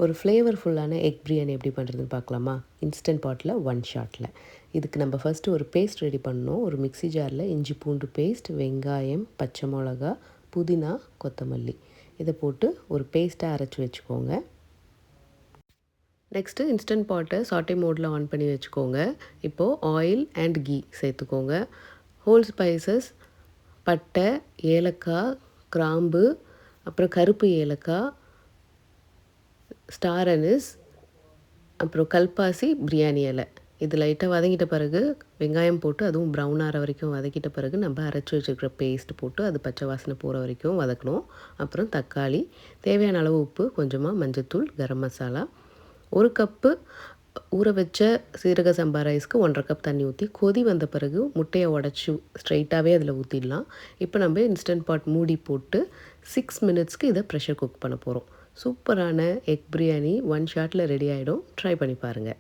ஒரு ஃப்ளேவர்ஃபுல்லான எக் பிரியாணி எப்படி பண்ணுறதுன்னு பார்க்கலாமா? இன்ஸ்டன்ட் பாட்டில் 1 ஷாட்டில். இதுக்கு நம்ம ஃபஸ்ட்டு ஒரு பேஸ்ட் ரெடி பண்ணணும். ஒரு மிக்ஸி ஜாரில் இஞ்சி பூண்டு பேஸ்ட், வெங்காயம், பச்சை மிளகா, புதினா, கொத்தமல்லி இதை போட்டு ஒரு பேஸ்ட்டாக அரைச்சி வச்சுக்கோங்க. நெக்ஸ்ட்டு இன்ஸ்டன்ட் பாட்டை சாட்டே மோடில் ஆன் பண்ணி வச்சுக்கோங்க. இப்போது ஆயில் அண்ட் கீ சேர்த்துக்கோங்க. ஹோல் ஸ்பைசஸ், பட்டை, ஏலக்காய், கிராம்பு, அப்புறம் கருப்பு ஏலக்காய், ஸ்டார் அனிஸ், அப்புறம் கல்பாசி, பிரியாணி இலை இது லைட்டாக வதங்கிட்ட பிறகு வெங்காயம் போட்டு அதுவும் ப்ரௌன் ஆகிற வரைக்கும் வதக்கிட்ட பிறகு நம்ம அரைச்சி வச்சுருக்கிற பேஸ்ட் போட்டு அது பச்சை வாசனை போகிற வரைக்கும் வதக்கணும். அப்புறம் தக்காளி, தேவையான அளவு உப்பு, கொஞ்சமாக மஞ்சத்தூள், கரம் மசாலா, 1 கப்பு ஊற வச்ச சீரக சம்பா ரைஸ்க்கு 1.5 கப் தண்ணி ஊற்றி கொதி வந்த பிறகு முட்டையை உடச்சி ஸ்ட்ரைட்டாகவே அதில் ஊற்றிடலாம். இப்போ நம்ம இன்ஸ்டன்ட் பாட் மூடி போட்டு 6 மினிட்ஸ்க்கு இதை ப்ரெஷர் குக் பண்ண போகிறோம். சூப்பரான எக் பிரியாணி 1 ஷாட்டில் ரெடி ஆகிடும். ட்ரை பண்ணி பாருங்கள்.